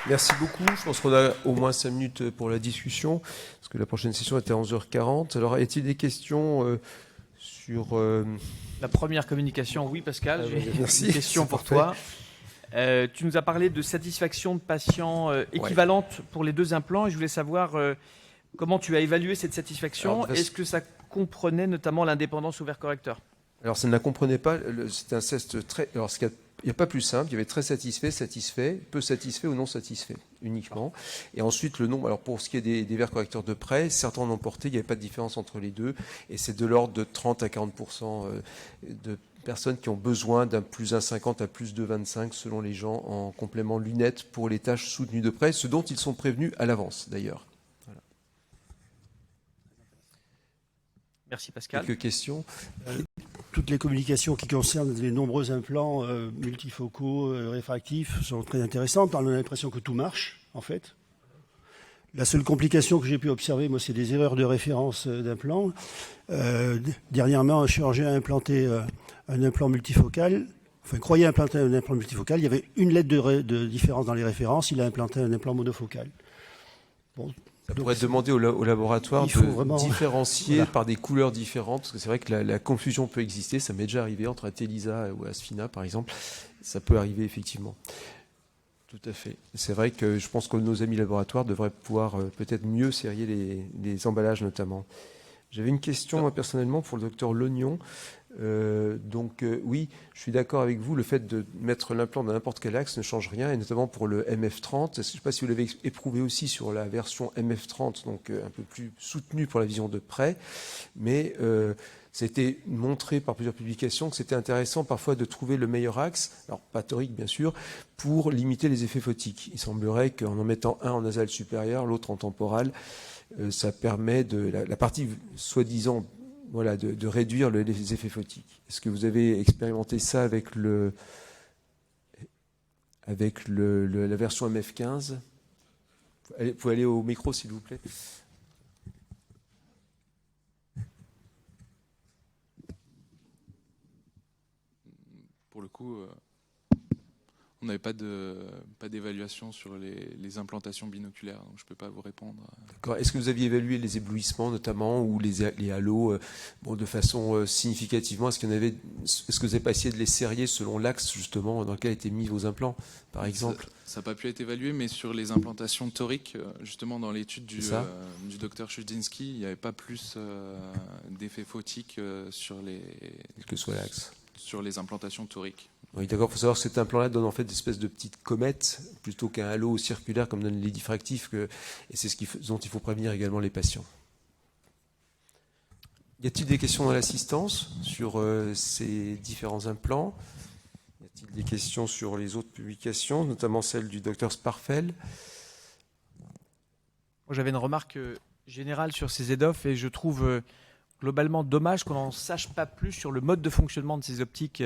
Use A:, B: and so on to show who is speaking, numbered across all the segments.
A: Merci beaucoup. Je pense qu'on a au moins 5 minutes pour la discussion, parce que la prochaine session était à 11h40. Alors, y a-t-il des questions sur...
B: La première communication, oui Pascal, j'ai
A: merci.
B: une question pour toi. Tu nous as parlé de satisfaction de patients équivalente pour les 2 implants, et je voulais savoir comment tu as évalué cette satisfaction. Est-ce que ça comprenait notamment l'indépendance ouvert-correcteur?
A: Alors, ça ne la comprenait pas. C'est un test très... Alors, il n'y a pas plus simple. Il y avait très satisfait, satisfait, peu satisfait ou non satisfait, uniquement. Et ensuite, le nombre... Alors, pour ce qui est des verres correcteurs de près, certains en ont porté. Il n'y avait pas de différence entre les deux. Et c'est de l'ordre de 30 à 40% de personnes qui ont besoin d'un plus 1,50 à plus 2,25 selon les gens en complément lunettes pour les tâches soutenues de près, ce dont ils sont prévenus à l'avance, d'ailleurs. Voilà.
B: Merci Pascal.
A: Quelques questions?
C: Toutes les communications qui concernent les nombreux implants multifocaux, réfractifs sont très intéressantes. On a l'impression que tout marche, en fait. La seule complication que j'ai pu observer, moi, c'est des erreurs de référence d'implants. Dernièrement, un chirurgien a implanté un implant multifocal. Enfin, croyait implanter un implant multifocal. Il y avait une lettre de différence dans les références. Il a implanté un implant monofocal. Bon.
A: Ça pourrait demander au laboratoire de différencier par des couleurs différentes, parce que c'est vrai que la confusion peut exister. Ça m'est déjà arrivé entre Telisa ou Asfina, par exemple. Ça peut arriver, effectivement. Tout à fait. C'est vrai que je pense que nos amis laboratoires devraient pouvoir peut-être mieux sérier les emballages, notamment. J'avais une question, moi, personnellement, pour le docteur Lognon. Oui, je suis d'accord avec vous, le fait de mettre l'implant dans n'importe quel axe ne change rien, et notamment pour le MF30. Je ne sais pas si vous l'avez éprouvé aussi sur la version MF30, donc un peu plus soutenue pour la vision de près, mais c'était montré par plusieurs publications que c'était intéressant parfois de trouver le meilleur axe, alors pas torique bien sûr, pour limiter les effets photiques. Il semblerait qu'en en mettant un en nasal supérieur, l'autre en temporal, ça permet la partie soi-disant de réduire les effets photiques. Est-ce que vous avez expérimenté ça avec la version MF15? Vous pouvez aller au micro, s'il vous plaît.
D: Pour le coup, on n'avait pas d'évaluation sur les implantations binoculaires, donc je ne peux pas vous répondre.
A: D'accord. Est-ce que vous aviez évalué les éblouissements notamment, ou les halos de façon significativement? Est-ce que vous n'avez pas essayé de les serrer selon l'axe justement dans lequel étaient mis vos implants, par exemple?
D: Ça n'a pas pu être évalué, mais sur les implantations toriques, justement dans l'étude du docteur Chudzinski, il n'y avait pas plus d'effets photiques sur
A: quel que soit l'axe.
D: Sur les implantations toriques.
A: Oui, d'accord. Il faut savoir que cet implant-là donne en fait des espèces de petites comètes plutôt qu'un halo circulaire comme donnent les diffractifs, et c'est dont il faut prévenir également les patients. Y a-t-il des questions dans l'assistance sur ces différents implants? Y a-t-il des questions sur les autres publications, notamment celle du docteur Sparfel?
B: J'avais une remarque générale sur ces EDOF, et je trouve globalement dommage qu'on n'en sache pas plus sur le mode de fonctionnement de ces optiques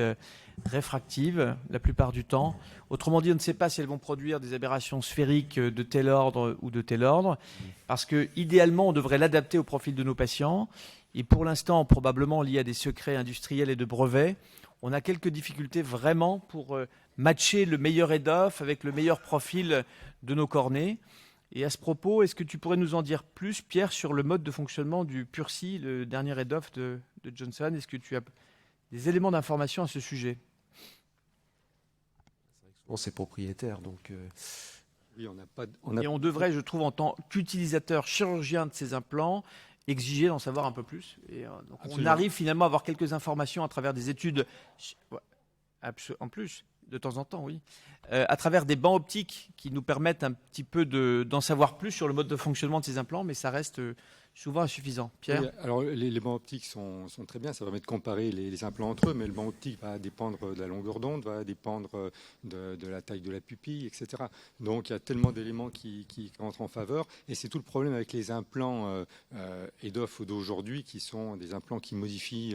B: réfractives la plupart du temps. Autrement dit, on ne sait pas si elles vont produire des aberrations sphériques de tel ordre ou de tel ordre, parce que idéalement, on devrait l'adapter au profil de nos patients. Et pour l'instant, probablement lié à des secrets industriels et de brevets, on a quelques difficultés vraiment pour matcher le meilleur EDOF avec le meilleur profil de nos cornées. Et à ce propos, est-ce que tu pourrais nous en dire plus, Pierre, sur le mode de fonctionnement du Pursi, le dernier EDOF de Johnson? Est-ce que tu as des éléments d'information à ce sujet?
A: Souvent, c'est propriétaire, donc...
C: Oui,
B: Et on devrait, je trouve, en tant qu'utilisateur chirurgien de ces implants, exiger d'en savoir un peu plus. Et donc on arrive finalement à avoir quelques informations à travers des études, en plus, de temps en temps, oui, à travers des bancs optiques qui nous permettent un petit peu d'en savoir plus sur le mode de fonctionnement de ces implants, mais ça reste souvent insuffisant. Pierre?
E: Oui, alors les bancs optiques sont très bien, ça permet de comparer les implants entre eux, mais le banc optique va dépendre de la longueur d'onde, va dépendre de la taille de la pupille, etc. Donc il y a tellement d'éléments qui entrent en faveur, et c'est tout le problème avec les implants EDOF d'aujourd'hui, qui sont des implants qui modifient,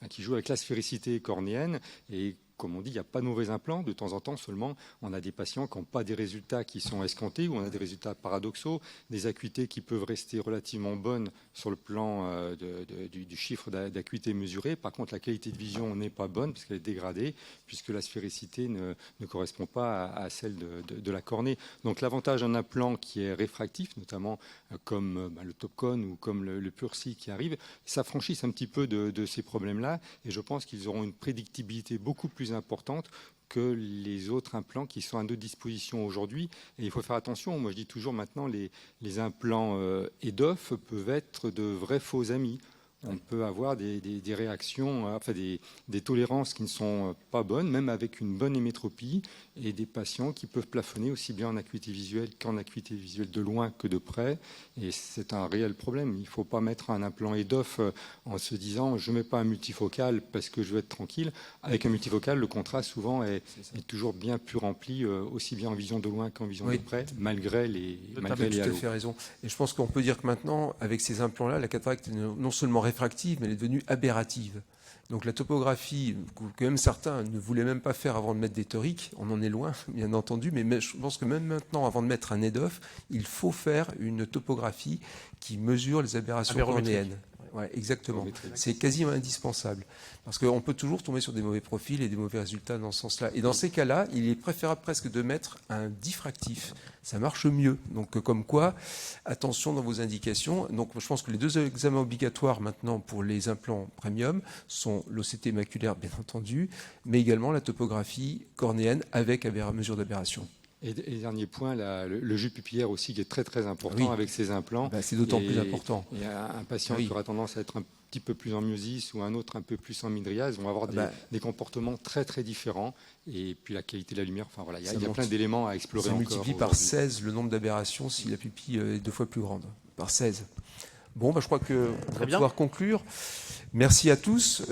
E: qui jouent avec la sphéricité cornéenne, et comme on dit, il n'y a pas de mauvais implants. De temps en temps seulement, on a des patients qui n'ont pas des résultats qui sont escomptés, ou on a des résultats paradoxaux, des acuités qui peuvent rester relativement bonnes sur le plan du chiffre d'acuité mesuré. Par contre, la qualité de vision n'est pas bonne parce qu'elle est dégradée, puisque la sphéricité ne correspond pas à celle de la cornée. Donc l'avantage d'un implant qui est réfractif, notamment comme le Topcon ou comme le Pursi qui arrive, s'affranchissent un petit peu de ces problèmes-là, et je pense qu'ils auront une prédictibilité beaucoup plus importante que les autres implants qui sont à notre disposition aujourd'hui. Et il faut faire attention. Moi, je dis toujours maintenant, les implants EDOF peuvent être de vrais faux amis. On peut avoir des réactions, enfin des tolérances qui ne sont pas bonnes, même avec une bonne hémétropie, et des patients qui peuvent plafonner aussi bien en acuité visuelle qu'en acuité visuelle de loin que de près. Et c'est un réel problème. Il ne faut pas mettre un implant EDOF en se disant je ne mets pas un multifocal parce que je veux être tranquille. Avec un multifocal, le contraste souvent est toujours bien plus rempli, aussi bien en vision de loin qu'en vision de près, malgré les halos.
A: Tout à fait raison. Et je pense qu'on peut dire que maintenant, avec ces implants-là, la cataracte est non seulement réfractive, mais elle est devenue aberrative. Donc la topographie, que même certains ne voulaient même pas faire avant de mettre des toriques, on en est loin, bien entendu, mais je pense que même maintenant, avant de mettre un EDOF, il faut faire une topographie qui mesure les aberrations cornéennes. Ouais, exactement. C'est quasiment indispensable. Parce qu'on peut toujours tomber sur des mauvais profils et des mauvais résultats dans ce sens-là. Et dans ces cas-là, il est préférable presque de mettre un diffractif. Ça marche mieux. Donc, comme quoi, attention dans vos indications. Donc, je pense que les deux examens obligatoires maintenant pour les implants premium sont l'OCT maculaire, bien entendu, mais également la topographie cornéenne avec mesure d'aberration.
E: Et dernier point, le jus pupillaire aussi qui est très très important avec ces implants.
A: C'est d'autant plus important.
E: Il y a un patient qui aura tendance à être un petit peu plus en myosis ou un autre un peu plus en mydriase. Ils vont avoir des comportements très très différents. Et puis la qualité de la lumiire, enfin voilà, il y a plein d'éléments à explorer encore.
A: Ça multiplie par 16 le nombre d'aberrations si la pupille est 2 fois plus grande. Par 16. Bon, je crois qu'on va pouvoir conclure. Merci à tous.